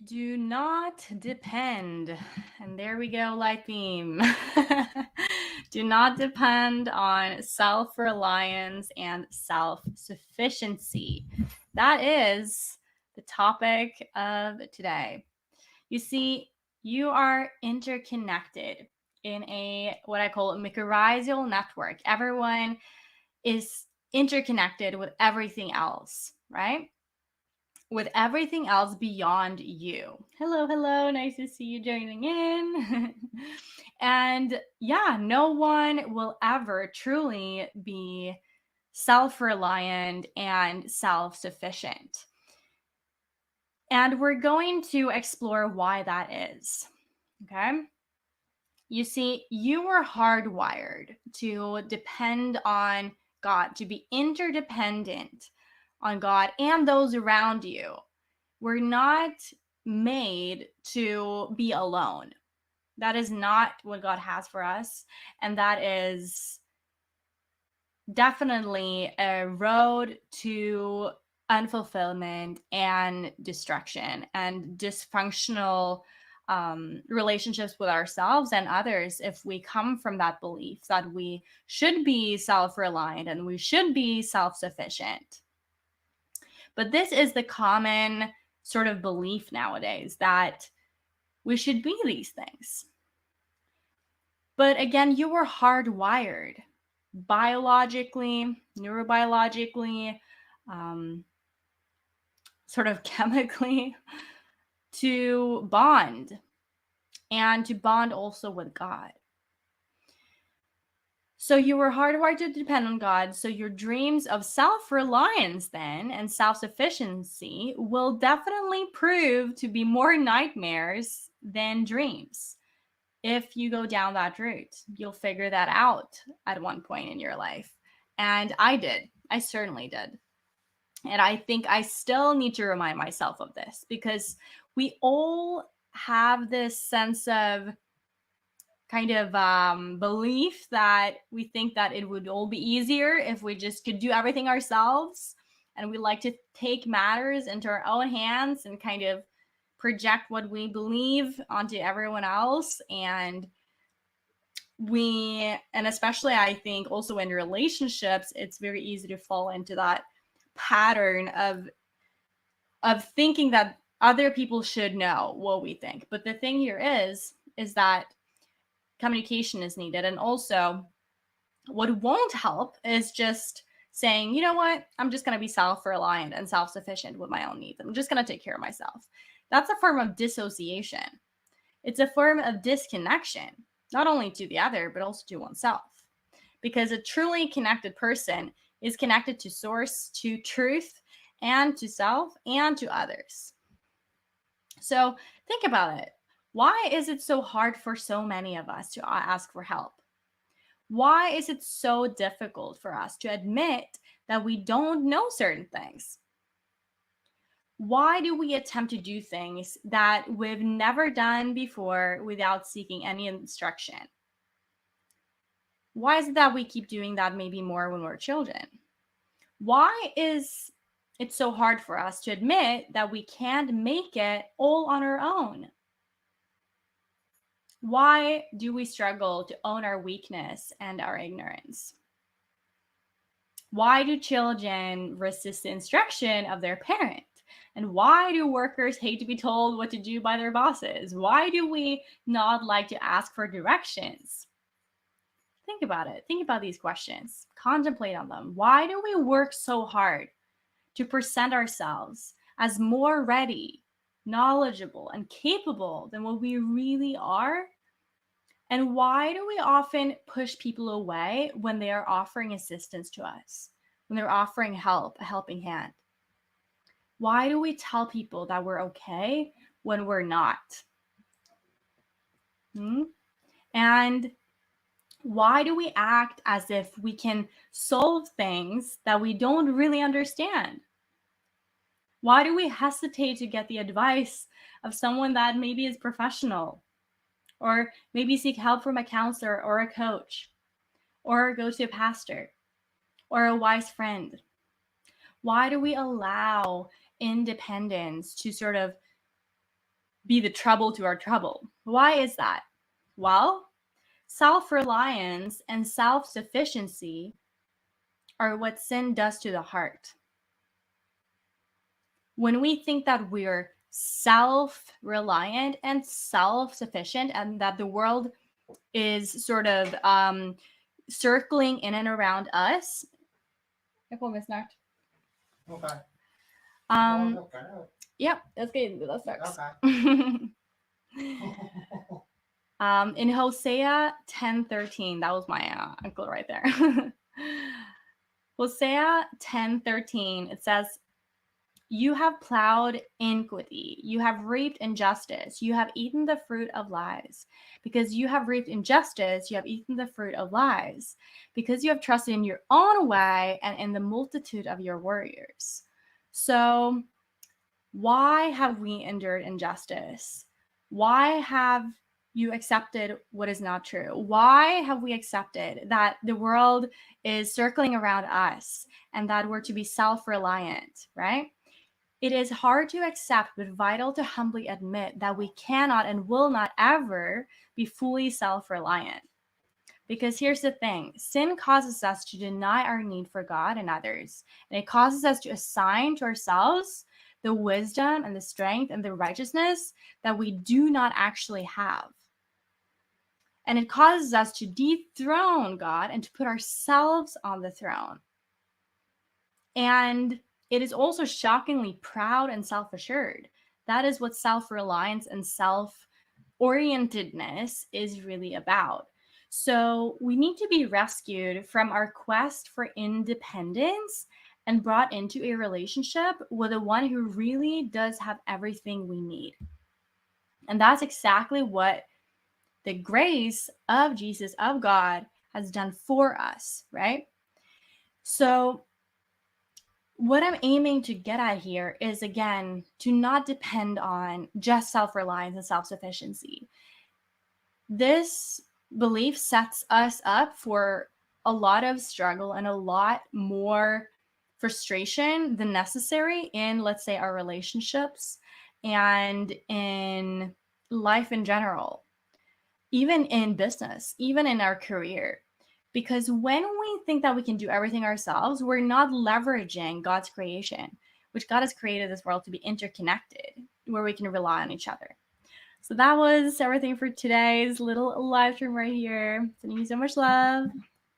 Do not depend. And there we go, light theme. Do not depend on self-reliance and self-sufficiency. That is the topic of today. You see, you are interconnected in a what I call a mycorrhizal network. Everyone is interconnected with everything else, right? With everything else beyond you. Hello, hello. Nice to see you joining in. And yeah, no one will ever truly be self reliant and self sufficient. And we're going to explore why that is. Okay. You see, you were hardwired to depend on God, to be interdependent on God and those around you. We're not made to be alone. That is not what God has for us. And that is definitely a road to unfulfillment and destruction and dysfunctional relationships with ourselves and others if we come from that belief that we should be self reliant and we should be self sufficient. But this is the common sort of belief nowadays that we should be these things. But again, you were hardwired biologically, neurobiologically, um, sort of chemically to bond and to bond also with God. So you were hardwired to depend on God. So your dreams of self-reliance then and self-sufficiency will definitely prove to be more nightmares than dreams. If you go down that route, you'll figure that out at one point in your life. And I did. I certainly did. And I think I still need to remind myself of this because we all have this sense of kind of belief that we think that it would all be easier if we just could do everything ourselves. And we like to take matters into our own hands and kind of project what we believe onto everyone else. And especially I think also in relationships, it's very easy to fall into that pattern of thinking that other people should know what we think. But the thing here is that communication is needed. And also, what won't help is just saying, you know what, I'm just going to be self reliant and self sufficient with my own needs. I'm just going to take care of myself. That's a form of dissociation. It's a form of disconnection, not only to the other, but also to oneself. Because a truly connected person is connected to source, to truth, and to self and to others. So think about it. Why is it so hard for so many of us to ask for help? Why is it so difficult for us to admit that we don't know certain things? Why do we attempt to do things that we've never done before without seeking any instruction? Why is it that we keep doing that maybe more when we're children? Why is it so hard for us to admit that we can't make it all on our own? Why do we struggle to own our weakness and our ignorance? Why do children resist the instruction of their parent? And why do workers hate to be told what to do by their bosses? Why do we not like to ask for directions? Think about it. Think about these questions. Contemplate on them. Why do we work so hard to present ourselves as more ready, knowledgeable, and capable than what we really are? And why do we often push people away when they are offering assistance to us, when they're offering help, a helping hand? Why do we tell people that we're okay when we're not? And why do we act as if we can solve things that we don't really understand? Why do we hesitate to get the advice of someone that maybe is professional? Or maybe seek help from a counselor or a coach, or go to a pastor or a wise friend? Why do we allow independence to sort of be the trouble to our trouble. Why is that? Well, self-reliance and self-sufficiency are what sin does to the heart. When we think that we're self-reliant and self-sufficient and that the world is sort of circling in and around us. Jag kommer snart. Okay. Yep, jag ska in det strax. Okay. In Hosea 10:13, that was my uncle right there. Hosea 10:13, it says, "You have plowed iniquity, you have reaped injustice, you have eaten the fruit of lies. Because you have reaped injustice, you have eaten the fruit of lies. Because you have trusted in your own way and in the multitude of your warriors." So, why have we endured injustice? Why have you accepted what is not true? Why have we accepted that the world is circling around us and that we're to be self-reliant, right? It is hard to accept, but vital to humbly admit that we cannot and will not ever be fully self-reliant. Because here's the thing, sin causes us to deny our need for God and others. And it causes us to assign to ourselves the wisdom and the strength and the righteousness that we do not actually have. And it causes us to dethrone God and to put ourselves on the throne. And it is also shockingly proud and self-assured. That is what self-reliance and self-orientedness is really about. So we need to be rescued from our quest for independence and brought into a relationship with the one who really does have everything we need. And that's exactly what the grace of Jesus, of God, has done for us, right? So what I'm aiming to get at here is, again, to not depend on just self-reliance and self-sufficiency. This belief sets us up for a lot of struggle and a lot more frustration than necessary in, let's say, our relationships and in life in general, even in business, even in our career. Because when we think that we can do everything ourselves, we're not leveraging God's creation, which God has created this world to be interconnected, where we can rely on each other. So that was everything for today's little live stream right here. Sending you so much love.